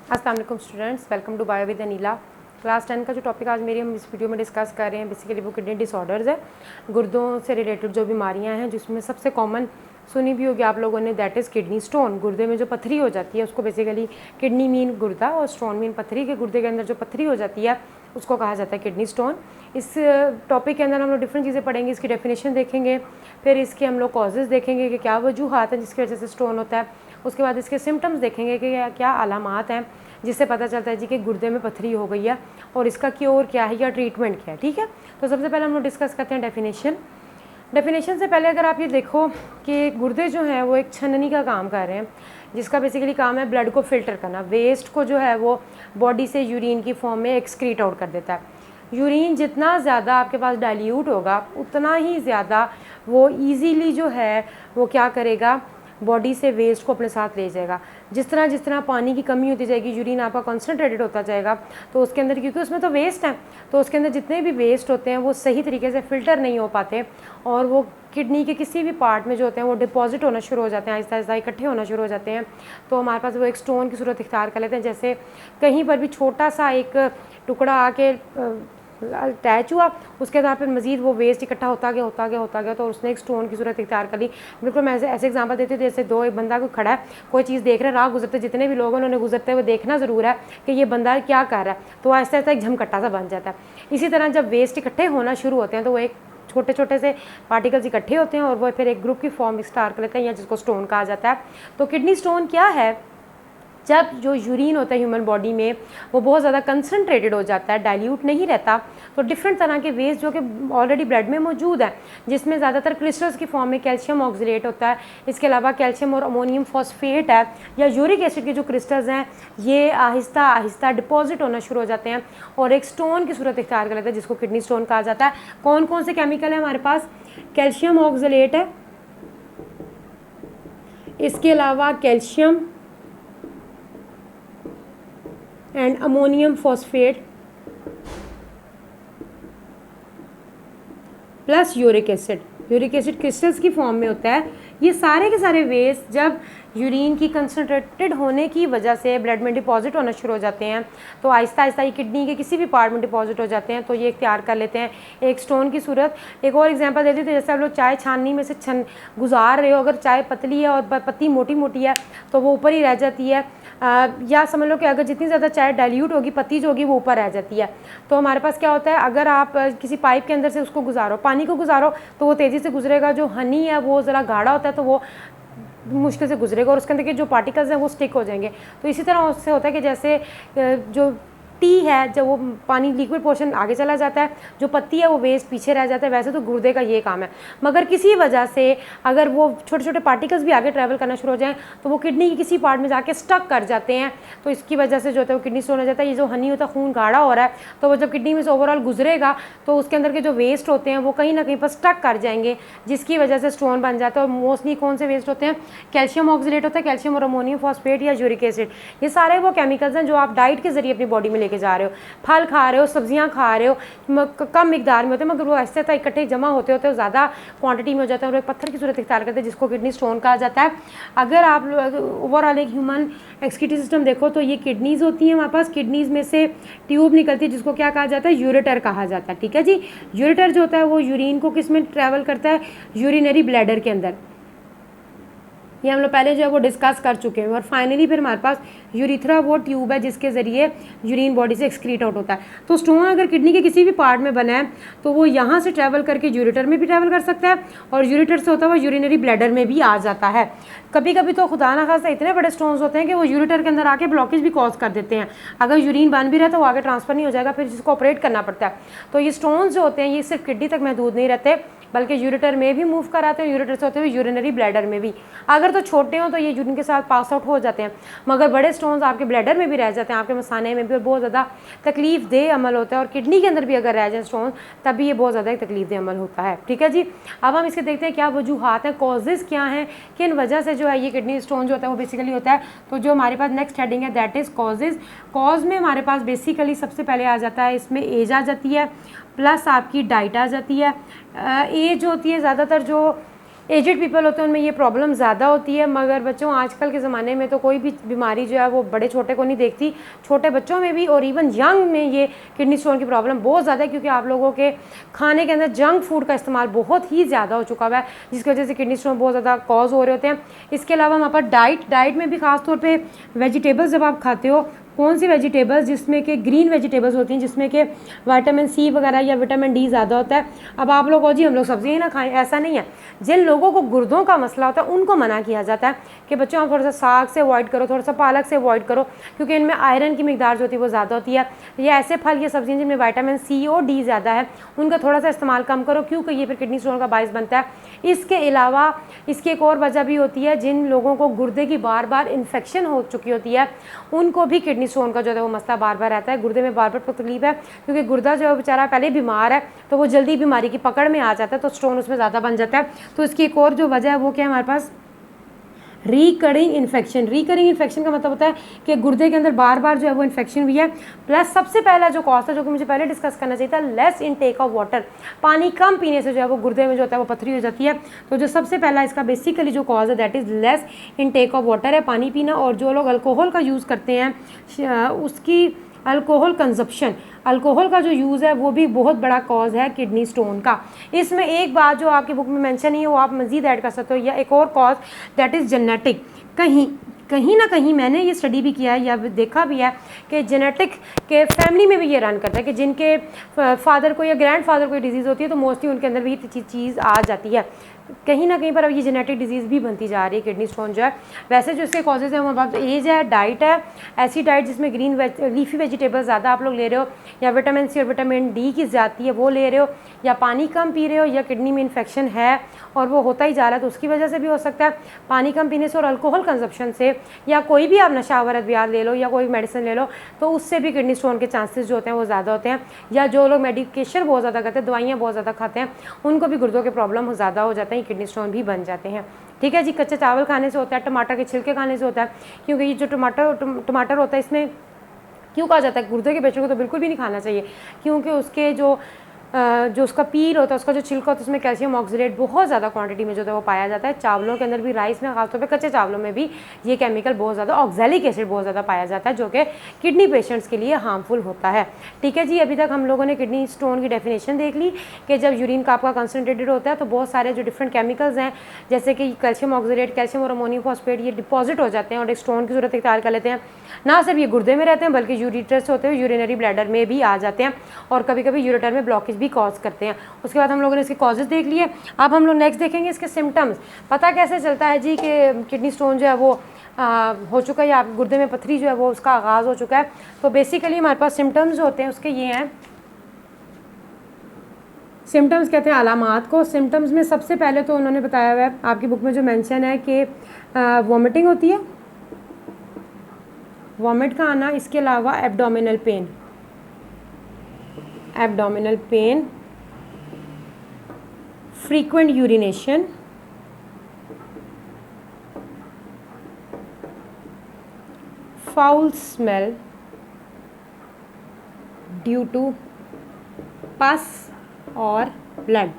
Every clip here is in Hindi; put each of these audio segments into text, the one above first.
अस्सलाम वालेकुम students, welcome to bio with Aneela. Class 10 का जो टॉपिक आज मेरी हम इस वीडियो में डिस्कस कर रहे हैं बेसिकली वो किडनी डिसऑर्डर्स है, गुर्दों से रिलेटेड जो बीमारियां हैं, जिसमें सबसे कॉमन सुनी भी होगी आप लोगों ने, दैट इज़ किडनी स्टोन। गुर्दे में जो पथरी हो जाती है उसको बेसिकली किडनी मीन गुर्दा और स्टोन मीन पथरी, के गुर्दे के अंदर जो पथरी हो जाती है उसको कहा जाता है किडनी स्टोन। इस टॉपिक के अंदर हम लोग डिफरेंट चीज़ें पढ़ेंगे, इसकी डेफिनेशन देखेंगे, फिर इसके हम लोग कॉजेज़ देखेंगे कि क्या वजूहात हैं जिसकी वजह से स्टोन होता है, उसके बाद इसके सिम्टम्स देखेंगे कि क्या अलामात हैं जिससे पता चलता है जी कि गुर्दे में पथरी हो गई है और इसका क्योर क्या है या ट्रीटमेंट क्या है। ठीक है, तो सबसे पहले हम लोग डिस्कस करते हैं डेफिनेशन से पहले अगर आप ये देखो कि गुर्दे जो हैं वो एक छननी का काम कर रहे हैं, जिसका बेसिकली काम है ब्लड को फिल्टर करना, वेस्ट को जो है वो बॉडी से यूरिन की फॉर्म में एक्सक्रीट आउट कर देता है। यूरिन जितना ज़्यादा आपके पास डाइल्यूट होगा उतना ही ज़्यादा वो ईजीली जो है वो क्या करेगा, बॉडी से वेस्ट को अपने साथ ले जाएगा। जिस तरह पानी की कमी होती जाएगी, यूरिन आपका कॉन्सनट्रेटेड होता जाएगा, तो उसके अंदर, क्योंकि उसमें तो वेस्ट है, तो उसके अंदर जितने भी वेस्ट होते हैं वो सही तरीके से फ़िल्टर नहीं हो पाते और वो किडनी के किसी भी पार्ट में जो होते हैं वो डिपॉजिट होना शुरू हो जाते हैं, आहिस्ता आहिस्ता इकट्ठे होना शुरू हो जाते हैं। तो हमारे पास वो एक स्टोन की सूरत इख्तियार कर लेते हैं। जैसे कहीं पर भी छोटा सा एक टुकड़ा आके अटैच हुआ, उसके बाद फिर मज़ीद वो वेस्ट इकट्ठा होता गया तो उसने एक स्टोन की सूरत इख्तियार कर ली। बिल्कुल मैं ऐसे एग्जांपल देती हूँ, जैसे एक बंदा को खड़ा है, कोई चीज़ देख रहा है, राह गुजरते जितने भी लोग हैं उन्होंने गुजरते हुए देखना ज़रूर है कि ये बंदा क्या कर रहा है, तो आहिस्ता आहिस्ता एक झमकट्टा सा बन जाता है। इसी तरह जब वेस्ट इकट्ठे होना शुरू होते हैं तो वो एक छोटे छोटे से पार्टिकल्स इकट्ठे होते हैं और वो फिर एक ग्रुप की फॉर्म स्टार्ट कर लेते हैं, या जिसको स्टोन कहा जाता है। तो किडनी स्टोन क्या है? जब जो यूरिन होता है ह्यूमन बॉडी में वो बहुत ज़्यादा कंसनट्रेटेड हो जाता है, डाइल्यूट नहीं रहता, तो डिफरेंट तरह के वेस्ट जो कि ऑलरेडी ब्लड में मौजूद है, जिसमें ज़्यादातर क्रिस्टल्स की फॉर्म में कैल्शियम ऑक्सलेट होता है, इसके अलावा कैल्शियम और अमोनियम फॉस्फेट है या यूरिक एसिड के जो क्रिस्टल्स हैं, ये आहिस्ता आहिस्ता डिपॉजिट होना शुरू हो जाते हैं और एक स्टोन की सूरत इख्तियार कर लेते हैं, जिसको किडनी स्टोन कहा जाता है। कौन कौन से केमिकल है हमारे पास? कैल्शियम ऑक्सलेट है, इसके अलावा calcium and ammonium phosphate plus uric acid crystals की फॉर्म में होता है। ये सारे के सारे वेस्ट जब यूरिन की कंसनट्रेटेड होने की वजह से ब्लड में डिपॉजिट होना शुरू हो जाते हैं, तो आहिस्ता आहिस्ता ये किडनी के किसी भी पार्ट में डिपॉजिट हो जाते हैं, तो ये तैयार कर लेते हैं एक स्टोन की सूरत। एक और एग्जांपल देती हूँ, जैसे आप लोग चाय छाननी में से गुजार रहे हो, अगर चाय पतली है और पत्ती मोटी मोटी है तो वो ऊपर ही रह जाती है, या समझ लो कि अगर जितनी ज़्यादा चाय डाइल्यूट होगी, पत्ती जो होगी वो ऊपर रह जाती है। तो हमारे पास क्या होता है, अगर आप किसी पाइप के अंदर से उसको गुजारो, पानी को गुजारो, तो वो तेज़ी से गुजरेगा। जो हनी है वो ज़रा गाढ़ा होता है तो वो मुश्किल से गुजरेगा और उसके अंदर के जो पार्टिकल्स हैं वो स्टिक हो जाएंगे। तो इसी तरह उससे होता है कि जैसे जो टी है, जब वो पानी लिक्विड पोर्शन आगे चला जाता है, जो पत्ती है वो वेस्ट पीछे रह जाता है। वैसे तो गुर्दे का ये काम है, मगर किसी वजह से अगर वो छोटे छोटे पार्टिकल्स भी आगे ट्रैवल करना शुरू हो जाएं तो वो किडनी की किसी पार्ट में जाके स्टक कर जाते हैं, तो इसकी वजह से जो होता है वो किडनी स्टोन हो जाता है। ये जो हनी होता है, खून गाढ़ा हो रहा है, तो वो जब किडनी में से ओवरऑल गुजरेगा तो उसके अंदर के जो वेस्ट होते हैं वो कहीं ना कहीं पर स्टक कर जाएंगे, जिसकी वजह से स्टोन बन जाता है। और मोस्टली कौन से वेस्ट होते हैं? कैल्शियम ऑक्सलेट होता है, कैल्शियम और अमोनियम फॉस्फेट या यूरिक एसिड। ये सारे वो केमिकल्स हैं जो आप डाइट के जरिए अपनी बॉडी में लेके जा रहे हो, फल खा रहे हो, सब्जियां खा रहे हो, कम मिकदार में होते हैं, मगर वो ऐसे तक इकट्ठे जमा होते होते ज़्यादा क्वांटिटी में हो जाता है और एक पत्थर की सूरत इख्तियार करते हैं, जिसको किडनी स्टोन कहा जाता है। अगर आप ओवरऑल एक ह्यूमन एक्सक्रीटरी सिस्टम देखो तो ये किडनीज़ होती हैं हमारे पास, किडनीज़ में से ट्यूब निकलती है जिसको क्या कहा जाता है? यूरेटर कहा जाता है। ठीक है जी, यूरेटर जो होता है वो यूरिन को किस में ट्रैवल करता है? यूरिनरी ब्लैडर के अंदर। ये हम लोग पहले जो है वो डिस्कस कर चुके हैं। और फाइनली फिर हमारे पास यूरिथ्रा वो ट्यूब है जिसके ज़रिए यूरिन बॉडी से एक्सक्रीट आउट होता है। तो स्टोन अगर किडनी के किसी भी पार्ट में बना है तो वो यहाँ से ट्रैवल करके यूरेटर में भी ट्रैवल कर सकता है और यूरेटर से होता हुआ यूरिनरी ब्लैडर में भी आ जाता है। कभी कभी तो खुदा ना खास्ता इतने बड़े स्टोन्स होते हैं कि वो यूरेटर के अंदर आके ब्लॉकेज भी कॉज कर देते हैं। अगर यूरिन बन भी रहा है तो वो आगे ट्रांसफ़र नहीं हो जाएगा, फिर जिसको ऑपरेट करना पड़ता है। तो ये स्टोन्स जो होते हैं ये सिर्फ किडनी तक महदूद नहीं रहते, बल्कि यूरेटर में भी मूव कराते हैं, यूरेटर से होते हुए यूरिनरी ब्लैडर में भी। अगर तो छोटे हों तो ये यूरिन के साथ पास आउट हो जाते हैं, मगर बड़े स्टोन्स आपके ब्लैडर में भी रह जाते हैं, आपके मसाने में भी, और बहुत ज़्यादा तकलीफ दे अमल होता है। और किडनी के अंदर भी अगर रह जाए स्टोन तब भी ये बहुत ज़्यादा तकलीफ दे अमल होता है। ठीक है जी, अब हम इसके देखते हैं क्या वजूहात हैं, कॉजेज़ क्या हैं, किन वजह से जो है ये किडनी स्टोन जो होता है वो बेसिकली होता है। तो जो हमारे पास नेक्स्ट हेडिंग है दैट इज़ कॉजेज़। कॉज में हमारे पास बेसिकली सबसे पहले आ जाता है, इसमें एज आ जाती है, प्लस आपकी डाइट आ जाती है। एज होती है ज़्यादातर जो एजड पीपल होते हैं उनमें ये प्रॉब्लम ज़्यादा होती है, मगर बच्चों आजकल के ज़माने में तो कोई भी बीमारी जो है वो बड़े छोटे को नहीं देखती, छोटे बच्चों में भी और इवन यंग में ये किडनी स्टोन की प्रॉब्लम बहुत ज़्यादा है, क्योंकि आप लोगों के खाने के अंदर जंक फूड का इस्तेमाल बहुत ही ज़्यादा हो चुका हुआ है, जिसकी वजह से किडनी स्टोन बहुत ज़्यादा कॉज हो रहे होते हैं। इसके अलावा हमारे पास डाइट में भी खासतौर पर वेजिटेबल्स जब आप खाते हो, कौन सी वेजिटेबल्स, जिसमें कि ग्रीन वेजिटेबल्स होती हैं, जिसमें कि विटामिन सी वगैरह या विटामिन डी ज़्यादा होता है। अब आप लोग जी हम लोग सब्जियाँ ही ना खाएं, ऐसा नहीं है। जिन लोगों को गुर्दों का मसला होता है उनको मना किया जाता है कि बच्चों आप थोड़ा सा साग से अवॉइड करो, थोड़ा सा पालक से अवॉइड करो, क्योंकि इनमें आयरन की मिकदार जो होती है वो ज़्यादा होती है। या ऐसे फल या सब्जियाँ जिनमें विटामिन सी और डी ज़्यादा है, उनका थोड़ा सा इस्तेमाल कम करो, क्योंकि ये फिर किडनी स्टोन का बायस बनता है। इसके अलावा इसकी एक और वजह भी होती है, जिन लोगों को गुर्दे की बार बार इन्फेक्शन हो चुकी होती है उनको भी किडनी स्टोन का जो है वो मसला बार बार रहता है, गुर्दे में बार बार तकलीफ है, क्योंकि गुर्दा जो है बेचारा पहले बीमार है तो वो जल्दी बीमारी की पकड़ में आ जाता है, तो स्टोन उसमें ज़्यादा बन जाता है। तो इसकी एक और जो वजह है वो क्या है हमारे पास, रिकरिंग इन्फेक्शन। रिकरिंग इन्फेक्शन का मतलब होता है कि गुर्दे के अंदर बार बार जो है वो इन्फेक्शन हुई है। प्लस सबसे पहला जो कॉज था जो कि मुझे पहले डिस्कस करना चाहिए था, लेस इनटेक ऑफ वाटर, पानी कम पीने से जो है वो गुर्दे में जो होता है वो पथरी हो जाती है। तो जो सबसे पहला इसका बेसिकली जो कॉज है that is less intake of water है, पानी पीना। और जो लोग अल्कोहल का यूज़ करते हैं उसकी अल्कोहल कंजप्शन, अल्कोहल का जो यूज़ है वो भी बहुत बड़ा कॉज है किडनी स्टोन का। इसमें एक बात जो आपकी बुक में मेंशन नहीं है वो आप मज़ीद ऐड कर सकते हो, या एक और कॉज दैट इज़ जेनेटिक। कहीं ना कहीं मैंने ये स्टडी भी किया है या देखा भी है कि जेनेटिक के फैमिली में भी ये रन करता है कि जिनके फादर को या ग्रैंड फादर को डिजीज़ होती है तो मोस्टली उनके अंदर भी चीज़ आ जाती है। कहीं ना कहीं पर अब ये जेनेटिक डिजीज़ भी बनती जा रही है किडनी स्टोन जो है। वैसे जो इसके कॉजेज़ हैं हमारे पास एज है, डाइट है, ऐसी डाइट जिसमें ग्रीन लीफी वेजिटेबल्स ज़्यादा आप लोग ले रहे हो, या विटामिन सी और विटामिन डी की ज़्यादा है वो ले रहे हो, या पानी कम पी रहे हो, या किडनी में इन्फेक्शन है और वो होता ही जा रहा है तो उसकी वजह से भी हो सकता है, पानी कम पीने से और अल्कोहल कंजप्शन से, या कोई भी आप नशावर अद्वियात ले लो या कोई मेडिसिन ले लो तो उससे भी किडनी स्टोन के चांसेस जो होते हैं वो ज़्यादा होते हैं। या जो लोग मेडिकेशन बहुत ज़्यादा करते हैं, दवाइयाँ बहुत ज़्यादा खाते हैं, उनको भी गुर्दों के प्रॉब्लम ज़्यादा हो जाते हैं, किडनी स्टोन भी बन जाते हैं। ठीक है जी। कच्चे चावल खाने से होता है, टमाटर के छिलके खाने से होता है, क्योंकि ये जो टमाटर होता है इसमें क्यों कहा जाता है गुर्दे के पेशेंट को तो बिल्कुल भी नहीं खाना चाहिए, क्योंकि उसके जो उसका पील होता है, उसका जो छिलका होता है उसमें कैल्शियम ऑक्सीडेट बहुत ज़्यादा क्वांटिटी में जो है वो पाया जाता है। चावलों के अंदर भी, राइस में खासतौर पे कच्चे चावलों में भी ये केमिकल बहुत ज़्यादा, ऑक्सैलिक एसिड बहुत ज़्यादा पाया जाता है जो कि किडनी पेशेंट्स के लिए हार्मफुल होता है। ठीक है जी। अभी तक हम लोगों ने किडनी स्टोन की डेफिनेशन देख ली कि जब यूरिन का आपका कंसनट्रेटेड होता है तो बहुत सारे जो डिफरेंट केमिकल्स हैं जैसे कि कैल्शियम ऑक्सीडेट, कैल्शियम और अमोनियम फॉस्फेट ये डिपॉजिट हो जाते हैं और एक स्टोन की सूरत इख्तियार कर लेते हैं। ना सिर्फ ये गुर्दे में रहते हैं बल्कि यूरिट्रस होते हुए यूरिनरी ब्लैडर में भी आ जाते हैं और कभी कभी यूरेटर में ब्लॉकेज भी कॉज करते हैं। उसके बाद हम लोगों ने इसके कॉजेज़ देख लिए। अब हम लोग नेक्स्ट देखेंगे इसके सिम्टम्स। पता कैसे चलता है जी कि किडनी स्टोन जो है वो हो चुका है या गुर्दे में पथरी जो है वो उसका आगाज़ हो चुका है। तो बेसिकली हमारे पास सिम्टम्स जो होते हैं उसके ये हैं, सिम्टम्स कहते हैं अलामात को। सिम्टम्स में सबसे पहले तो उन्होंने बताया हुआ है आपकी बुक में जो मेंशन है कि वॉमिटिंग होती है, वॉमिट का आना, इसके अलावा abdominal pain, frequent urination, foul smell due to pus और ब्लड।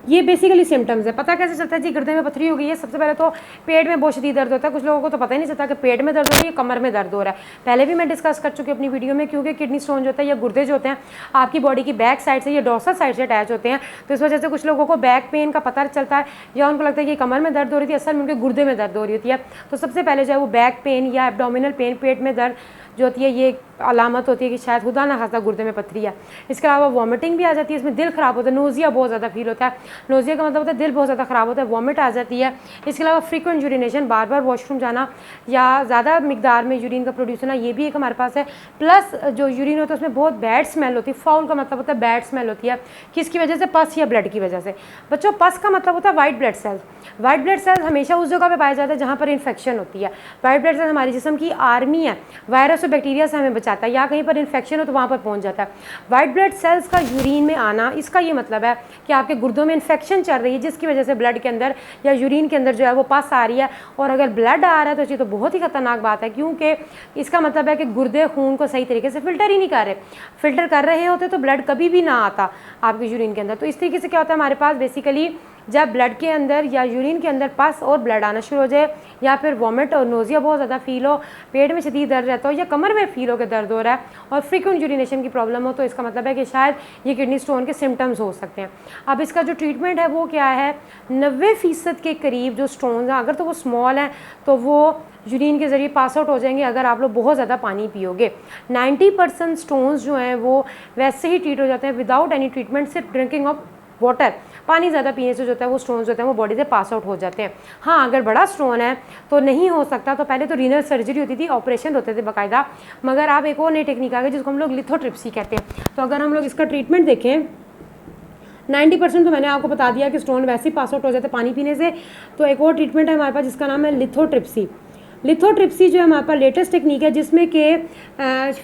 ये बेसिकली सिम्टम्स है। पता कैसे चलता है जी गुर्दे में पथरी हो गई है? सबसे पहले तो पेट में बहुत शदीद दर्द होता है। कुछ लोगों को तो पता ही नहीं चलता कि पेट में दर्द हो रही है, कमर में दर्द हो रहा है। पहले भी मैं डिस्कस कर चुकी हूँ अपनी वीडियो में, क्योंकि किडनी स्टोन जो होता है या गुर्दे जो होते हैं आपकी बॉडी की बैक साइड से या डोर्सल साइड से अटैच होते हैं, तो इस वजह से कुछ लोगों को बैक पेन का पता चलता है या उनको लगता है कि कमर में दर्द हो रही थी, असल में उनके गुर्दे में दर्द हो रही होती है। तो सबसे पहले जो है वो बैक पेन या एब्डोमिनल पेन, पेट में दर्द जो होती है, ये अलामत होती है कि शायद खुदा ना खासा गुर्दे में पथरी है। इसके अलावा वॉमिटिंग भी आ जाती है, इसमें दिल ख़राब होता है, नोज़िया बहुत ज़्यादा फील होता है। नोज़िया का मतलब होता है दिल बहुत ज़्यादा ख़राब होता है, वॉमिट आ जाती है। इसके अलावा फ्रीक्वेंट यूरिनेशन, बार बार वॉशरूम जाना या ज़्यादा मिकदार में यूरिन का प्रोड्यूस होना, ये भी एक हमारे पास है। प्लस जो यूरिन होता है उसमें बहुत बैड स्मेल होती है। फाउल का मतलब होता है बैड स्मेल होती है, किसकी वजह से? पस या ब्लड की वजह से। बच्चों पस का मतलब होता है white blood cells. White blood cells हमेशा उस जगह पे पाया जाता है जहाँ पर इन्फेक्शन होती है। वाइट ब्लड सेल्स हमारे जिस्म की आर्मी है, वायरस और बैक्टीरिया से हमें बचाता है, या कहीं पर इन्फेक्शन हो तो वहाँ पर पहुँच जाता है। वाइट ब्लड सेल्स का यूरिन में आना, इसका ये मतलब है कि आपके गुर्दों में इन्फेक्शन चल रही है जिसकी वजह से ब्लड के अंदर या यूरिन के अंदर जो है वो पस आ रही है। और अगर ब्लड आ रहा है तो ये तो बहुत ही खतरनाक बात है, क्योंकि इसका मतलब है कि गुर्दे खून को सही तरीके से फिल्टर ही नहीं कर रहे। फिल्टर कर रहे होते तो ब्लड कभी भी ना आता आपके यूरिन के अंदर। तो इस तरीके से क्या होता है हमारे पास बेसिकली जब ब्लड के अंदर या यूरिन के अंदर पस और ब्लड आना शुरू हो जाए, या फिर वॉमिट और नोजिया बहुत ज़्यादा फील हो, पेट में शदीद दर्द रहता हो, या कमर में फील हो के दर्द हो रहा है और फ्रीक्वेंट यूरिनेशन की प्रॉब्लम हो, तो इसका मतलब है कि शायद ये किडनी स्टोन के सिम्टम्स हो सकते हैं। अब इसका जो ट्रीटमेंट है वो क्या है, 90% के करीब जो स्टोन हैं, अगर तो वो स्मॉल हैं तो वो यूरिन के ज़रिए पास आउट हो जाएंगे अगर आप लोग बहुत ज़्यादा पानी पियोगे। 90% स्टोन्स जो हैं वो वैसे ही ट्रीट हो जाते हैं विदाउट एनी ट्रीटमेंट, सिर्फ ड्रिंकिंग ऑफ वाटर, पानी ज़्यादा पीने से जो होता है वो स्टोन्स होते हैं वो बॉडी से पास आउट हो जाते हैं। हाँ, अगर बड़ा स्टोन है तो नहीं हो सकता, तो पहले तो रीनल सर्जरी होती थी, ऑपरेशन होते थे बाकायदा, मगर आप एक और नई टेक्निक आ गई जिसको हम लोग लिथोट्रिप्सी कहते हैं। तो अगर हम लोग इसका ट्रीटमेंट देखें, 90% तो मैंने आपको बता दिया कि स्टोन वैसे ही पास आउट हो जाते हैं पानी पीने से। तो एक और ट्रीटमेंट है हमारे पास जिसका नाम है लिथोट्रिप्सी। लिथोट्रिप्सी जो है हमारे पास लेटेस्ट टेक्निक है जिसमें कि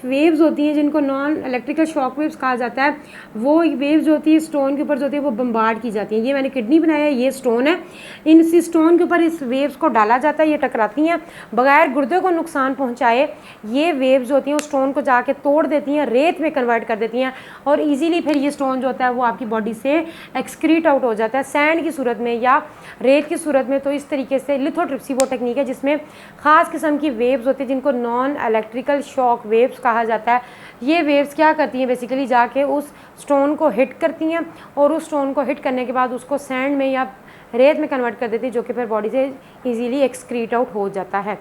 वेव्स होती हैं जिनको नॉन इलेक्ट्रिकल शॉक वेव्स कहा जाता है। वो वेव्स जो होती है स्टोन के ऊपर जो होती है वो बम्बार्ड की जाती हैं। ये मैंने किडनी बनाया है, ये स्टोन है, इन स्टोन के ऊपर इस वेव्स को डाला जाता है, ये टकराती हैं बगैर गुर्दे को नुकसान पहुँचाए। ये वेव्स जो होती हैं वो स्टोन को जाके तोड़ देती हैं, रेत में कन्वर्ट कर देती हैं और ईजिली फिर ये स्टोन जो होता है वो आपकी बॉडी से एक्सक्रीट आउट हो जाता है सैंड की सूरत में या रेत की सूरत में। तो इस तरीके से लिथोट्रिप्सी वो टेक्निक है जिसमें ख़ास किस्म की वेव्स होती है जिनको नॉन इलेक्ट्रिकल शॉक वेव्स कहा जाता है। ये वेव्स क्या करती हैं, बेसिकली जाके उस स्टोन को हिट करती हैं और उस स्टोन को हिट करने के बाद उसको सैंड में या रेत में कन्वर्ट कर देती है, जो कि फिर बॉडी से इजीली एक्सक्रीट आउट हो जाता है।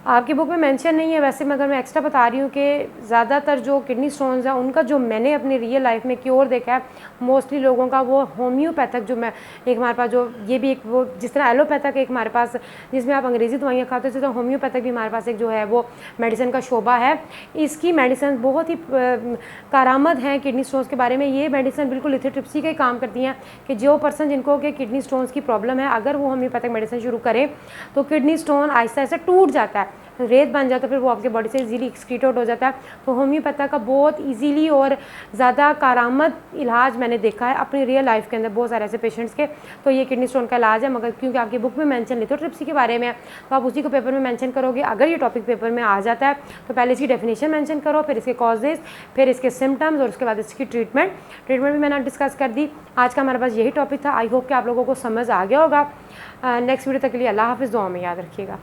आपकी बुक में मेंशन नहीं है वैसे, मगर मैं एक्स्ट्रा बता रही हूँ कि ज़्यादातर जो किडनी स्टोन्स हैं उनका जो मैंने अपनी रियल लाइफ में क्योर देखा है मोस्टली लोगों का, वो होम्योपैथिक जो मैं एक हमारे पास जो ये भी एक वो जिस तरह एलोपैथिक एक हमारे पास जिसमें आप अंग्रेज़ी दवाइयाँ खाते हो, तो होम्योपैथिक भी हमारे पास एक जो है वो मेडिसिन का शोबा है। इसकी मेडिसिन बहुत ही कारामद हैं किडनी स्टोन्स के बारे में। ये मेडिसिन बिल्कुल लिथोट्रिप्सी का ही काम करती हैं कि जो पर्सन जिनको कि किडनी स्टोन्स की प्रॉब्लम है, अगर वो होम्योपैथिक मेडिसिन शुरू करें तो किडनी स्टोन आहिस्ता आहिस्ता टूट जाता है, रेत बन जाता है, फिर वो आपकी बॉडी से इजीली एक्सक्रीट आउट हो जाता है। तो होम्योपैथी का बहुत इजीली और ज़्यादा कारामद इलाज मैंने देखा है अपनी रियल लाइफ के अंदर बहुत सारे ऐसे पेशेंट्स के। तो ये किडनी स्टोन का इलाज है, मगर क्योंकि आपकी बुक में मेंशन लिथोट्रिप्सी के बारे में है तो आप उसी को पेपर में मेंशन करोगे। अगर ये टॉपिक पेपर में आ जाता है तो पहले इसकी डेफिनेशन मेंशन करो, फिर इसके कॉजेज़, फिर इसके सिम्टम्स और उसके बाद इसकी ट्रीटमेंट भी मैंने डिस्कस कर दी। आज का हमारे पास यही टॉपिक था। आई होप कि आप लोगों को समझ आ गया होगा। नेक्स्ट वीडियो तक के लिए अल्लाह हाफ़िज़, दुआ में याद रखिएगा।